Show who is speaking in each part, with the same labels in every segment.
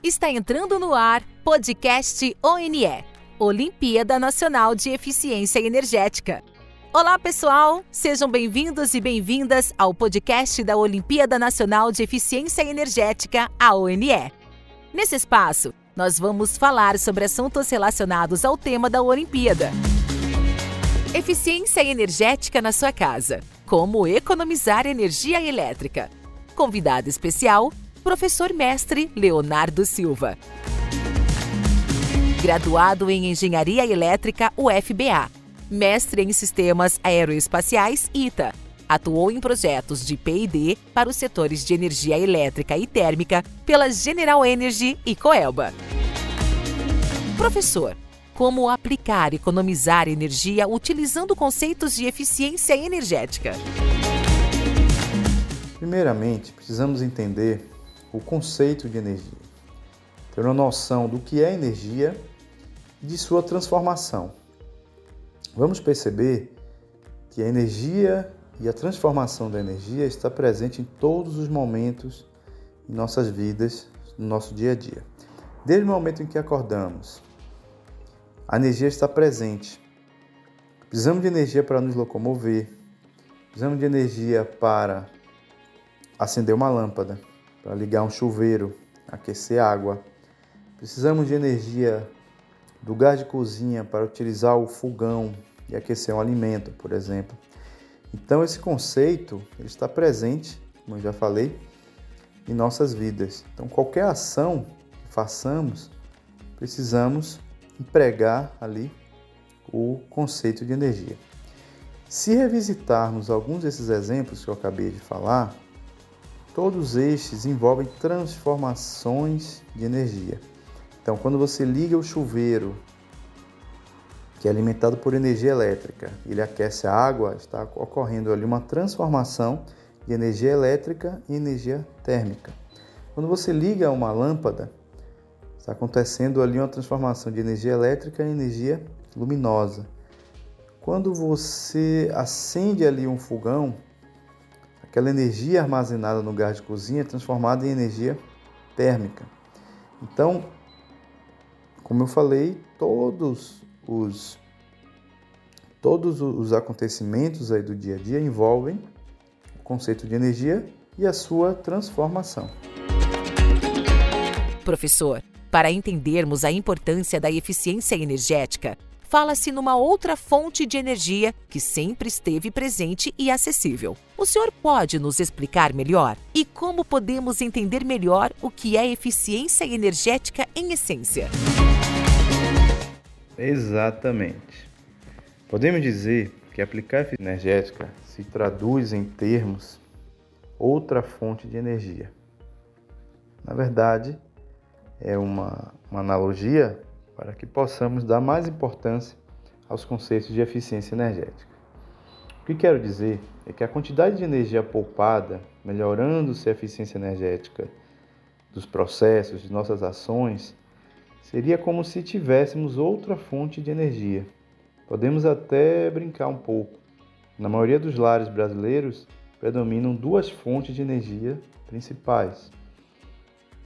Speaker 1: Está entrando no ar podcast ONE, Olimpíada Nacional de Eficiência Energética. Olá, pessoal! Sejam bem-vindos e bem-vindas ao podcast da Olimpíada Nacional de Eficiência Energética, a ONE. Nesse espaço, nós vamos falar sobre assuntos relacionados ao tema da Olimpíada. Eficiência energética na sua casa. Como economizar energia elétrica. Convidado especial, professor mestre Leonardo Silva. Graduado em Engenharia Elétrica UFBA. Mestre em Sistemas Aeroespaciais ITA. Atuou em projetos de P&D para os setores de energia elétrica e térmica pela General Energy e Coelba. Professor, como aplicar e economizar energia utilizando conceitos de eficiência energética?
Speaker 2: Primeiramente, precisamos entender o conceito de energia, ter uma noção do que é energia e de sua transformação. Vamos perceber que a energia e a transformação da energia está presente em todos os momentos em nossas vidas, no nosso dia a dia. Desde o momento em que acordamos, a energia está presente. Precisamos de energia para nos locomover, precisamos de energia para acender uma lâmpada, para ligar um chuveiro, aquecer água. Precisamos de energia do gás de cozinha para utilizar o fogão e aquecer um alimento, por exemplo. Então, esse conceito ele está presente, como eu já falei, em nossas vidas. Então, qualquer ação que façamos, precisamos empregar ali o conceito de energia. Se revisitarmos alguns desses exemplos que eu acabei de falar, todos estes envolvem transformações de energia. Então, quando você liga o chuveiro, que é alimentado por energia elétrica, ele aquece a água, está ocorrendo ali uma transformação de energia elétrica em energia térmica. Quando você liga uma lâmpada, está acontecendo ali uma transformação de energia elétrica em energia luminosa. Quando você acende ali um fogão, aquela energia armazenada no gás de cozinha é transformada em energia térmica. Então, como eu falei, todos os acontecimentos aí do dia a dia envolvem o conceito de energia e a sua transformação.
Speaker 1: Professor, para entendermos a importância da eficiência energética, fala-se numa outra fonte de energia que sempre esteve presente e acessível. O senhor pode nos explicar melhor? E como podemos entender melhor o que é eficiência energética em essência?
Speaker 2: Exatamente. Podemos dizer que aplicar eficiência energética se traduz em termos outra fonte de energia. Na verdade, é uma analogia para que possamos dar mais importância aos conceitos de eficiência energética. O que quero dizer é que a quantidade de energia poupada, melhorando-se a eficiência energética dos processos, de nossas ações, seria como se tivéssemos outra fonte de energia. Podemos até brincar um pouco. Na maioria dos lares brasileiros, predominam duas fontes de energia principais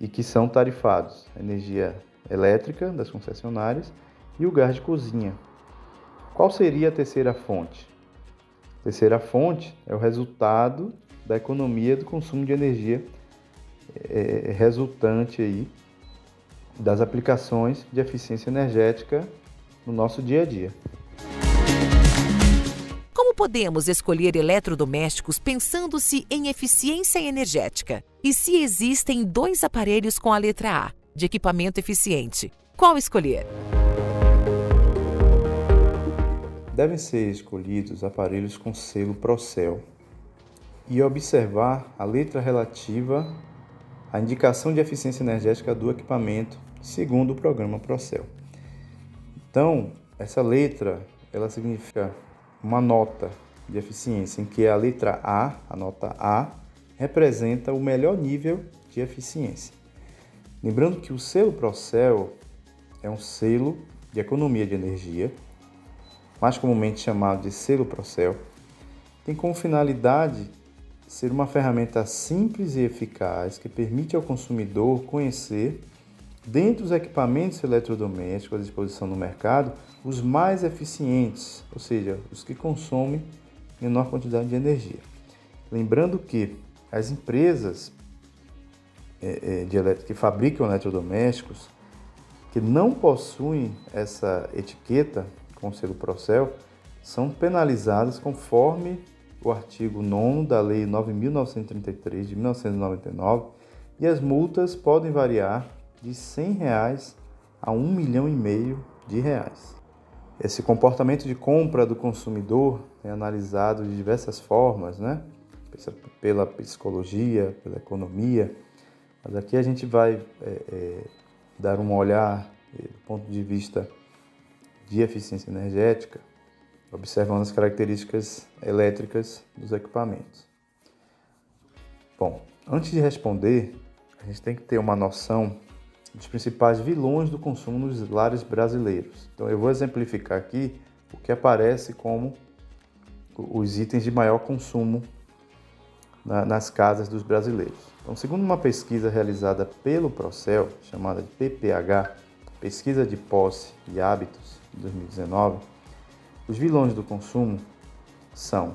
Speaker 2: e que são tarifados: a energia elétrica das concessionárias e o gás de cozinha. Qual seria a terceira fonte? A terceira fonte é o resultado da economia do consumo de energia resultante aí das aplicações de eficiência energética no nosso dia a dia.
Speaker 1: Como podemos escolher eletrodomésticos pensando-se em eficiência energética? E se existem dois aparelhos com a letra A, de equipamento eficiente, qual escolher?
Speaker 2: Devem ser escolhidos aparelhos com selo Procel e observar a letra relativa à indicação de eficiência energética do equipamento segundo o programa Procel. Então, essa letra, ela significa uma nota de eficiência em que a letra A, a nota A, representa o melhor nível de eficiência. Lembrando que o selo Procel é um selo de economia de energia, mais comumente chamado de selo Procel, tem como finalidade ser uma ferramenta simples e eficaz que permite ao consumidor conhecer dentre os equipamentos eletrodomésticos à disposição no mercado, os mais eficientes, ou seja, os que consomem menor quantidade de energia. Lembrando que as empresas que fabricam eletrodomésticos que não possuem essa etiqueta com o selo Procel são penalizadas conforme o artigo 9º da Lei 9.933 de 1999 e as multas podem variar de R$ 100 a R$ 1,5 milhão de reais. Esse comportamento de compra do consumidor é analisado de diversas formas, né? Pela psicologia, pela economia, mas aqui a gente vai dar um olhar do ponto de vista de eficiência energética, observando as características elétricas dos equipamentos. Bom, antes de responder, a gente tem que ter uma noção dos principais vilões do consumo nos lares brasileiros. Então eu vou exemplificar aqui o que aparece como os itens de maior consumo nas casas dos brasileiros. Então, segundo uma pesquisa realizada pelo Procel, chamada de PPH, Pesquisa de Posse e Hábitos, de 2019, os vilões do consumo são,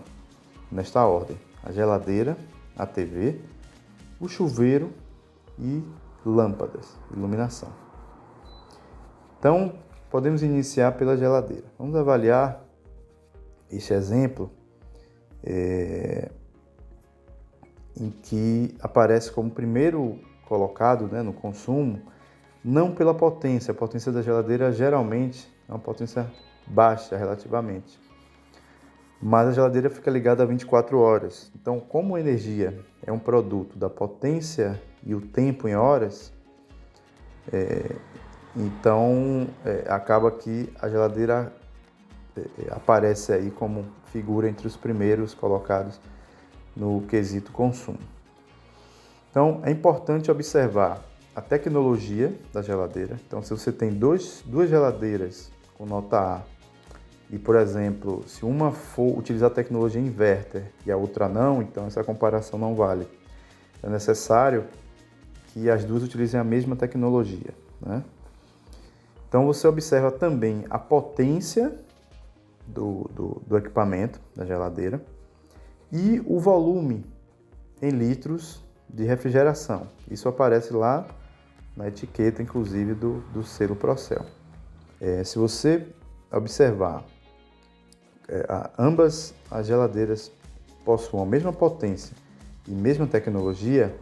Speaker 2: nesta ordem, a geladeira, a TV, o chuveiro e lâmpadas, iluminação. Então, podemos iniciar pela geladeira. Vamos avaliar este exemplo em que aparece como primeiro colocado, né, no consumo, não pela potência. A potência da geladeira geralmente é uma potência baixa relativamente, mas a geladeira fica ligada a 24 horas. Então, como a energia é um produto da potência e o tempo em horas, acaba que a geladeira aparece aí como figura entre os primeiros colocados no quesito consumo. Então, é importante observar a tecnologia da geladeira. Então, se você tem duas geladeiras com nota A e, por exemplo, se uma for utilizar a tecnologia inverter e a outra não, então essa comparação não vale. É necessário que as duas utilizem a mesma tecnologia, né? Então, você observa também a potência do equipamento, da geladeira, e o volume em litros de refrigeração. Isso aparece lá na etiqueta, inclusive, do selo Procel. Se você observar, ambas as geladeiras possuem a mesma potência e mesma tecnologia,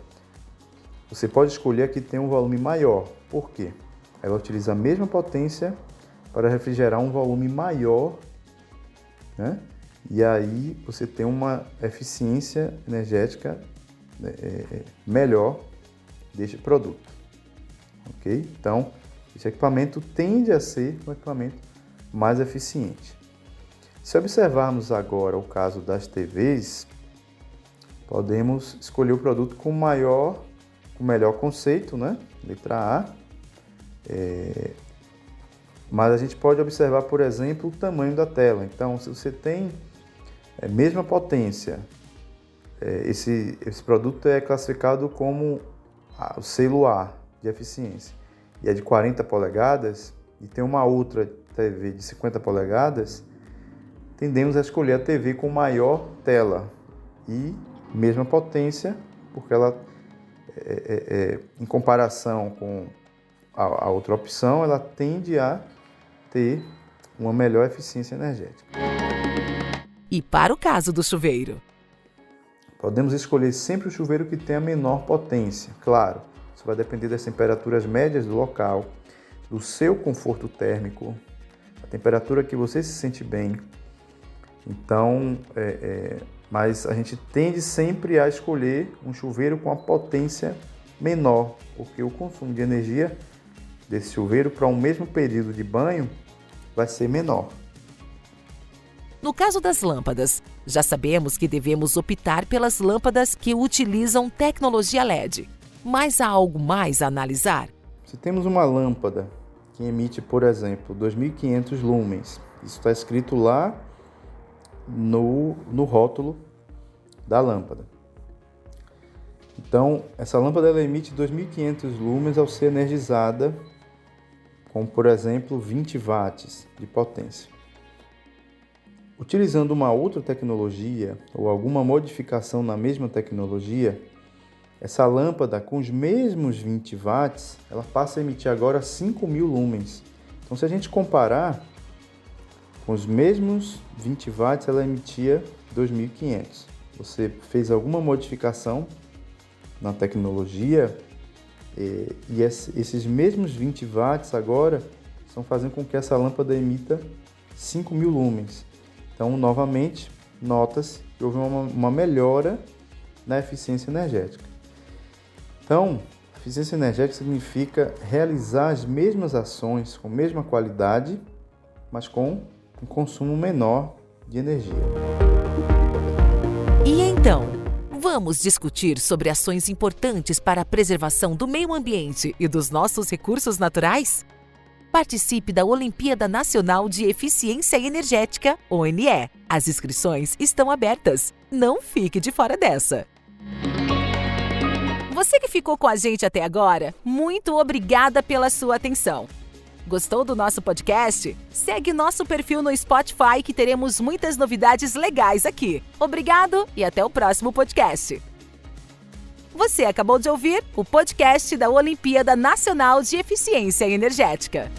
Speaker 2: você pode escolher a que tem um volume maior. Por quê? Ela utiliza a mesma potência para refrigerar um volume maior, né? E aí você tem uma eficiência energética melhor deste produto. Ok? Então, esse equipamento tende a ser um equipamento mais eficiente. Se observarmos agora o caso das TVs, podemos escolher o produto com melhor conceito, né? Letra A. Mas a gente pode observar, por exemplo, o tamanho da tela. Então, se você tem a mesma potência, esse produto é classificado como o selo A de eficiência e é de 40 polegadas e tem uma outra TV de 50 polegadas, tendemos a escolher a TV com maior tela e mesma potência, porque ela, em comparação com a outra opção, ela tende a ter uma melhor eficiência energética.
Speaker 1: E para o caso do chuveiro?
Speaker 2: Podemos escolher sempre o chuveiro que tenha menor potência. Claro, isso vai depender das temperaturas médias do local, do seu conforto térmico, a temperatura que você se sente bem. Então, mas a gente tende sempre a escolher um chuveiro com a potência menor, porque o consumo de energia desse chuveiro para um mesmo período de banho vai ser menor.
Speaker 1: No caso das lâmpadas, já sabemos que devemos optar pelas lâmpadas que utilizam tecnologia LED. Mas há algo mais a analisar?
Speaker 2: Se temos uma lâmpada que emite, por exemplo, 2.500 lumens, isso está escrito lá no rótulo da lâmpada. Então, essa lâmpada ela emite 2.500 lumens ao ser energizada com, por exemplo, 20 watts de potência. Utilizando uma outra tecnologia ou alguma modificação na mesma tecnologia, essa lâmpada com os mesmos 20 watts, ela passa a emitir agora 5.000 lumens. Então, se a gente comparar, com os mesmos 20 watts, ela emitia 2.500. Você fez alguma modificação na tecnologia e esses mesmos 20 watts agora estão fazendo com que essa lâmpada emita 5.000 lumens. Então, novamente, nota-se que houve uma melhora na eficiência energética. Então, eficiência energética significa realizar as mesmas ações com a mesma qualidade, mas com um consumo menor de energia.
Speaker 1: E então, vamos discutir sobre ações importantes para a preservação do meio ambiente e dos nossos recursos naturais? Participe da Olimpíada Nacional de Eficiência Energética, ONE. As inscrições estão abertas. Não fique de fora dessa. Você que ficou com a gente até agora, muito obrigada pela sua atenção. Gostou do nosso podcast? Segue nosso perfil no Spotify que teremos muitas novidades legais aqui. Obrigado e até o próximo podcast. Você acabou de ouvir o podcast da Olimpíada Nacional de Eficiência Energética.